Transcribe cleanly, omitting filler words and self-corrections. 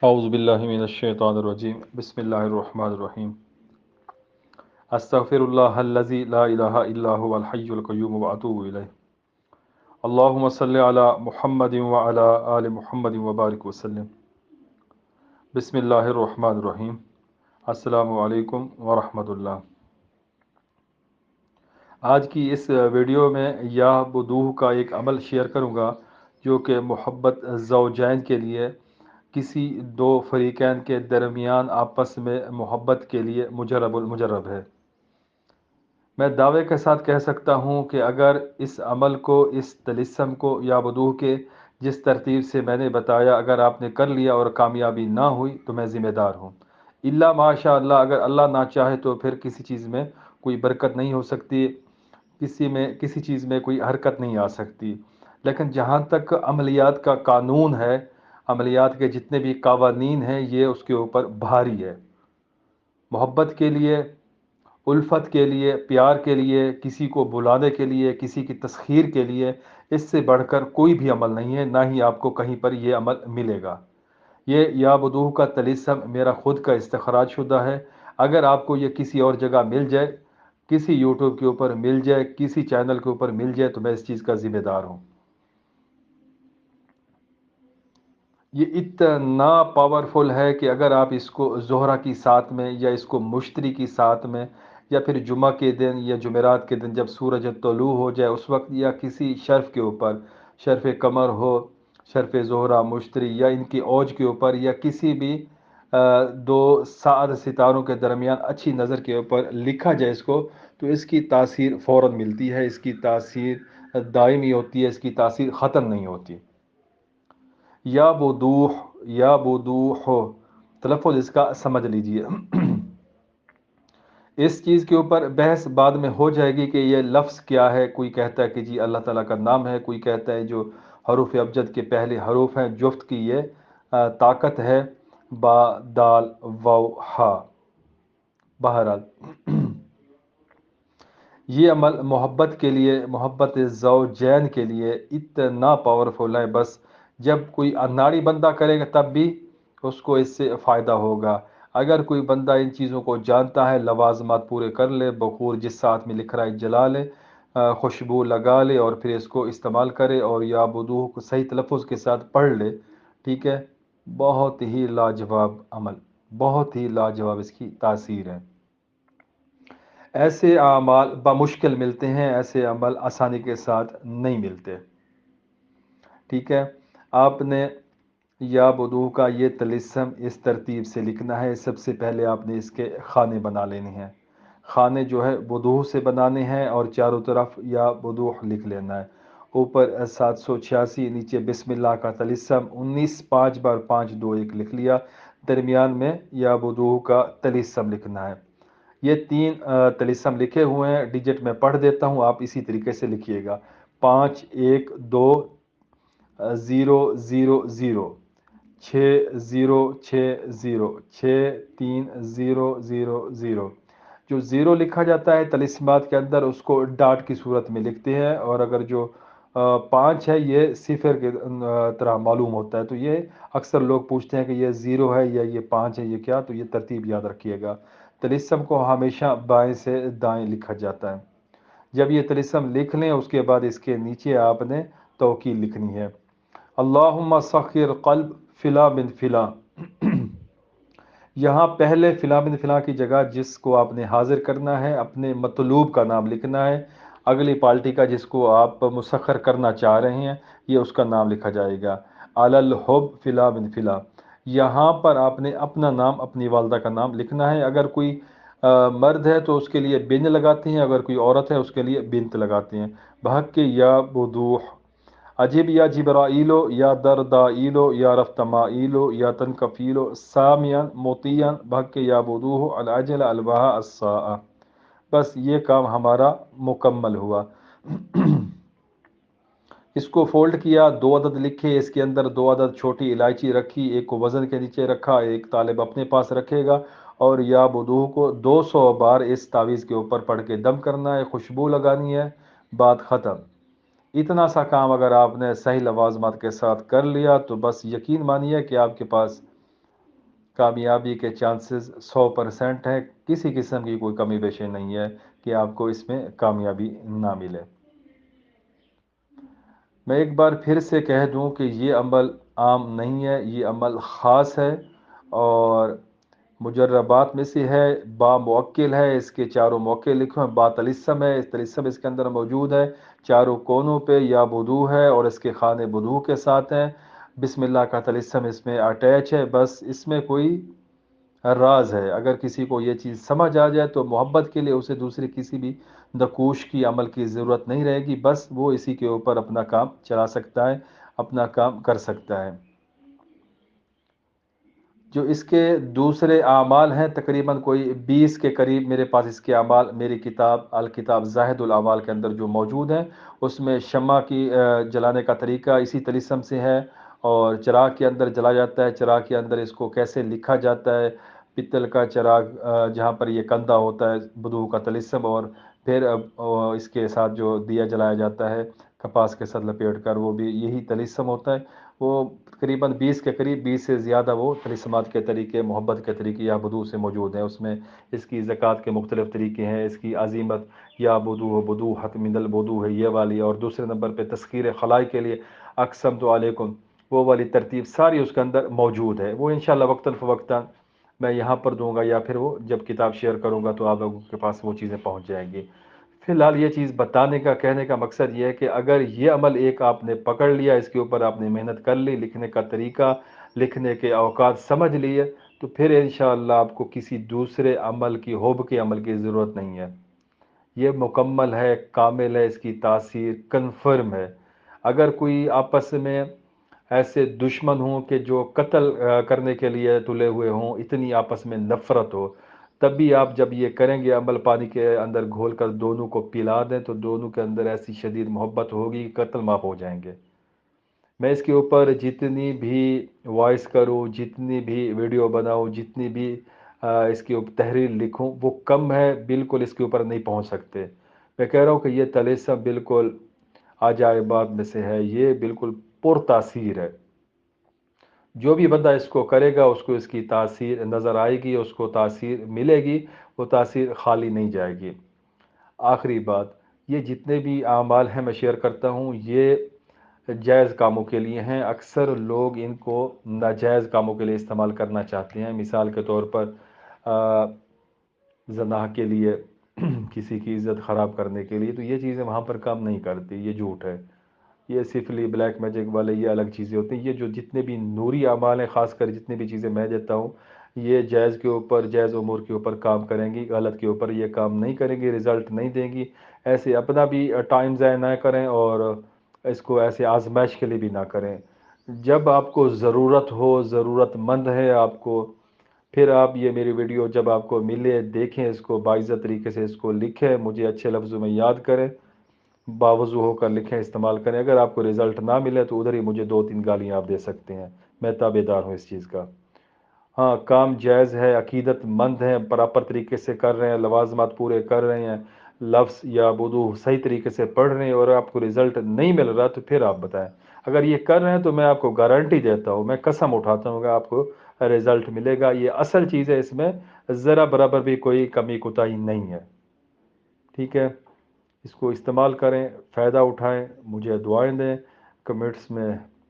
اعوذ باللہ من الشیطان الرجیم بسم اللہ الرحمن الرحیم استغفر اللہ الذی لا الہ الا هو الحی القیوم واتوب الیہ اللہم صلی علی محمد وعلی آل محمد وبارک وسلم بسم اللہ الرحمن الرحیم السلام علیکم ورحمۃ اللہ۔ آج کی اس ویڈیو میں یا بدوح کا ایک عمل شیئر کروں گا جو کہ محبت زوجین کے لیے کسی دو فریقین کے درمیان آپس میں محبت کے لیے مجرب المجرب ہے۔ میں دعوے کے ساتھ کہہ سکتا ہوں کہ اگر اس عمل کو، اس طلسم کو یا بدوح کے جس ترتیب سے میں نے بتایا، اگر آپ نے کر لیا اور کامیابی نہ ہوئی تو میں ذمہ دار ہوں۔ الا ماشاء اللہ، اگر اللہ نہ چاہے تو پھر کسی چیز میں کوئی برکت نہیں ہو سکتی، کسی چیز میں کوئی حرکت نہیں آ سکتی۔ لیکن جہاں تک عملیات کا قانون ہے، عملیات کے جتنے بھی قوانین ہیں، یہ اس کے اوپر بھاری ہے۔ محبت کے لیے، الفت کے لیے، پیار کے لیے، کسی کو بلانے کے لیے، کسی کی تسخیر کے لیے اس سے بڑھ کر کوئی بھی عمل نہیں ہے، نہ ہی آپ کو کہیں پر یہ عمل ملے گا۔ یہ یا بدوح کا طلسم میرا خود کا استخراج شدہ ہے۔ اگر آپ کو یہ کسی اور جگہ مل جائے، کسی یوٹیوب کے اوپر مل جائے، کسی چینل کے اوپر مل جائے، تو میں اس چیز کا ذمہ دار ہوں۔ یہ اتنا پاورفل ہے کہ اگر آپ اس کو زہرہ کی ساتھ میں، یا اس کو مشتری کی ساتھ میں، یا پھر جمعہ کے دن یا جمعرات کے دن جب سورج طلوع ہو جائے اس وقت، یا کسی شرف کے اوپر، شرف قمر ہو، شرف زہرہ، مشتری، یا ان کی اوج کے اوپر، یا کسی بھی دو سعد ستاروں کے درمیان اچھی نظر کے اوپر لکھا جائے اس کو، تو اس کی تاثیر فوراً ملتی ہے، اس کی تاثیر دائمی ہوتی ہے، اس کی تاثیر ختم نہیں ہوتی۔ یا بدوح، یا بدوح، تلفظ اس کا سمجھ لیجئے۔ اس چیز کے اوپر بحث بعد میں ہو جائے گی کہ یہ لفظ کیا ہے۔ کوئی کہتا ہے کہ جی اللہ تعالیٰ کا نام ہے، کوئی کہتا ہے جو حروف ابجد کے پہلے حروف ہیں جفت کی یہ طاقت ہے، با دال واو ہا۔ بہرحال یہ عمل محبت کے لیے، محبت زوجین کے لیے اتنا پاورفل ہے، بس جب کوئی اناڑی بندہ کرے گا تب بھی اس کو اس سے فائدہ ہوگا۔ اگر کوئی بندہ ان چیزوں کو جانتا ہے، لوازمات پورے کر لے، بخور جس ساتھ میں لکھ رہا ہے جلا لے، خوشبو لگا لے اور پھر اس کو استعمال کرے، اور یا بدوح کو صحیح تلفظ کے ساتھ پڑھ لے، ٹھیک ہے، بہت ہی لاجواب عمل، بہت ہی لاجواب اس کی تاثیر ہے۔ ایسے اعمال بمشکل ملتے ہیں، ایسے عمل آسانی کے ساتھ نہیں ملتے، ٹھیک ہے۔ آپ نے یا بدوح کا یہ طلسم اس ترتیب سے لکھنا ہے۔ سب سے پہلے آپ نے اس کے خانے بنا لینے ہیں، خانے جو ہے بدوح سے بنانے ہیں، اور چاروں طرف یا بدوح لکھ لینا ہے۔ اوپر 786، نیچے بسم اللہ کا طلسم 19، 5 بار 5 2 1 لکھ لیا، درمیان میں یا بدوح کا طلسم لکھنا ہے۔ یہ 3 طلسم لکھے ہوئے ہیں، ڈیجٹ میں پڑھ دیتا ہوں، آپ اسی طریقے سے لکھیے گا۔ 5 1 2 0 0 0 6 0 6 0 6 3 0 0 0۔ جو زیرو لکھا جاتا ہے طلسمات کے اندر، اس کو ڈاٹ کی صورت میں لکھتے ہیں، اور اگر جو 5 ہے یہ صفر کی طرح معلوم ہوتا ہے، تو یہ اکثر لوگ پوچھتے ہیں کہ یہ 0 ہے یا یہ 5 ہے، یہ کیا؟ تو یہ ترتیب یاد رکھیے گا۔ طلسم کو ہمیشہ بائیں سے دائیں لکھا جاتا ہے۔ جب یہ طلسم لکھ لیں، اس کے بعد اس کے نیچے آپ نے توکیل لکھنی ہے۔ اللہم سخر قلب فلاں بن فلاں۔ یہاں پہلے فلاں بن فلاں کی جگہ جس کو آپ نے حاضر کرنا ہے، اپنے مطلوب کا نام لکھنا ہے۔ اگلی پارٹی کا جس کو آپ مسخر کرنا چاہ رہے ہیں، یہ اس کا نام لکھا جائے گا۔ علی الحب فلاں بن فلاں، یہاں پر آپ نے اپنا نام، اپنی والدہ کا نام لکھنا ہے۔ اگر کوئی مرد ہے تو اس کے لیے بن لگاتے ہیں، اگر کوئی عورت ہے اس کے لیے بنت لگاتے ہیں۔ بحق کے یا بدوح، عجیب یا جبرائیلو، یا دردائیلو، یا رفتمائیلو، یا تنکفیلو، سامین موتین، بحق کے یا بدوح العجل البہا الساء۔ بس یہ کام ہمارا مکمل ہوا۔ اس کو فولڈ کیا، 2 عدد لکھے، اس کے اندر 2 عدد چھوٹی الائچی رکھی، ایک کو وزن کے نیچے رکھا، ایک طالب اپنے پاس رکھے گا، اور یا بدوح کو 200 بار اس تعویذ کے اوپر پڑھ کے دم کرنا ہے، خوشبو لگانی ہے، بات ختم۔ اتنا سا کام اگر آپ نے صحیح لوازمات کے ساتھ کر لیا تو بس یقین مانیے کہ آپ کے پاس کامیابی کے چانسز 100% ہیں، کسی قسم کی کوئی کمی بیشی نہیں ہے کہ آپ کو اس میں کامیابی نہ ملے۔ میں ایک بار پھر سے کہہ دوں کہ یہ عمل عام نہیں ہے، یہ عمل خاص ہے اور مجربات میں سے ہے، با موکل ہے، اس کے چاروں موقع لکھو ہیں، با تلسم ہے، اس تلسم اس کے اندر موجود ہے، چاروں کونوں پہ یا بدو ہے اور اس کے خانے بدو کے ساتھ ہیں، بسم اللہ کا تلسم اس میں اٹیچ ہے، بس اس میں کوئی راز ہے۔ اگر کسی کو یہ چیز سمجھ آ جائے تو محبت کے لیے اسے دوسری کسی بھی دکوش کی عمل کی ضرورت نہیں رہے گی، بس وہ اسی کے اوپر اپنا کام چلا سکتا ہے، اپنا کام کر سکتا ہے۔ جو اس کے دوسرے اعمال ہیں تقریباً کوئی 20 کے قریب میرے پاس اس کے اعمال میری کتاب الکتاب زاہد الاعمال کے اندر جو موجود ہیں، اس میں شمع کی جلانے کا طریقہ اسی طلسم سے ہے اور چراغ کے اندر جلا جاتا ہے، چراغ کے اندر اس کو کیسے لکھا جاتا ہے، پتل کا چراغ جہاں پر یہ کندھا ہوتا ہے بدوح کا طلسم، اور پھر اس کے ساتھ جو دیا جلایا جاتا ہے کپاس کے ساتھ لپیٹ کر، وہ بھی یہی طلسم ہوتا ہے۔ وہ تقریباً 20 کے قریب، 20 سے زیادہ وہ طلسمات کے طریقے، محبت کے طریقے یا بدوح سے موجود ہیں۔ اس میں اس کی زکوٰۃ کے مختلف طریقے ہیں، اس کی عظیمت یا بدوح بدوحت من البدوح ہے یہ والی، اور دوسرے نمبر پہ تذکیر خلائق کے لیے اقسمت علیکم وہ والی ترتیب ساری اس کے اندر موجود ہے۔ وہ انشاءاللہ وقتاً فوقتاً میں یہاں پر دوں گا یا پھر وہ جب کتاب شیئر کروں گا تو آپ لوگوں کے پاس وہ چیزیں پہنچ جائیں گی۔ فی الحال یہ چیز بتانے کا کہنے کا مقصد یہ ہے کہ اگر یہ عمل ایک آپ نے پکڑ لیا، اس کے اوپر آپ نے محنت کر لی، لکھنے کا طریقہ، لکھنے کے اوقات سمجھ لیے، تو پھر انشاءاللہ آپ کو کسی دوسرے عمل کی، ہوب کے عمل کی ضرورت نہیں ہے۔ یہ مکمل ہے، کامل ہے، اس کی تاثیر کنفرم ہے۔ اگر کوئی آپس میں ایسے دشمن ہوں کہ جو قتل کرنے کے لیے تلے ہوئے ہوں، اتنی آپس میں نفرت ہو، تب بھی آپ جب یہ کریں گے عمل، پانی کے اندر گھول کر دونوں کو پلا دیں تو دونوں کے اندر ایسی شدید محبت ہوگی کہ قتل معاف ہو جائیں گے۔ میں اس کے اوپر جتنی بھی وائس کروں، جتنی بھی ویڈیو بناؤں، جتنی بھی اس کے اوپر تحریر لکھوں، وہ کم ہے، بالکل اس کے اوپر نہیں پہنچ سکتے۔ میں کہہ رہا ہوں کہ یہ طلسم بالکل عجائبات میں سے ہے، یہ بالکل پر تاثیر ہے۔ جو بھی بندہ اس کو کرے گا اس کو اس کی تاثیر نظر آئے گی، اس کو تاثیر ملے گی، وہ تاثیر خالی نہیں جائے گی۔ آخری بات، یہ جتنے بھی اعمال ہیں میں شیئر کرتا ہوں، یہ جائز کاموں کے لیے ہیں۔ اکثر لوگ ان کو ناجائز کاموں کے لیے استعمال کرنا چاہتے ہیں، مثال کے طور پر زنا کے لیے، کسی کی عزت خراب کرنے کے لیے، تو یہ چیزیں وہاں پر کام نہیں کرتی، یہ جھوٹ ہے۔ یہ سفلی، بلیک میجک والے، یہ الگ چیزیں ہوتی ہیں۔ یہ جو جتنے بھی نوری اعمال ہیں، خاص کر جتنے بھی چیزیں میں دیتا ہوں، یہ جائز کے اوپر، جائز امور کے اوپر کام کریں گی، غلط کے اوپر یہ کام نہیں کریں گی، رزلٹ نہیں دیں گی۔ ایسے اپنا بھی ٹائم ضائع نہ کریں اور اس کو ایسے آزمائش کے لیے بھی نہ کریں۔ جب آپ کو ضرورت ہو، ضرورت مند ہے آپ کو، پھر آپ یہ میری ویڈیو جب آپ کو ملے، دیکھیں اس کو، باعزت طریقے سے اس کو لکھیں، مجھے اچھے لفظوں میں یاد کریں، باوضو ہو کر لکھیں، استعمال کریں۔ اگر آپ کو رزلٹ نہ ملے تو ادھر ہی مجھے 2-3 گالیاں آپ دے سکتے ہیں، میں تابع دار ہوں اس چیز کا۔ ہاں، کام جائز ہے، عقیدت مند ہیں، پراپر طریقے سے کر رہے ہیں، لوازمات پورے کر رہے ہیں، لفظ یا وضو صحیح طریقے سے پڑھ رہے ہیں اور آپ کو رزلٹ نہیں مل رہا تو پھر آپ بتائیں۔ اگر یہ کر رہے ہیں تو میں آپ کو گارنٹی دیتا ہوں، میں قسم اٹھاتا ہوں کہ آپ کو رزلٹ ملے گا۔ یہ اصل چیز ہے، اس میں ذرا برابر بھی کوئی کمی کوتاہی نہیں ہے۔ ٹھیک ہے، اس کو استعمال کریں، فائدہ اٹھائیں، مجھے دعائیں دیں، کمنٹس میں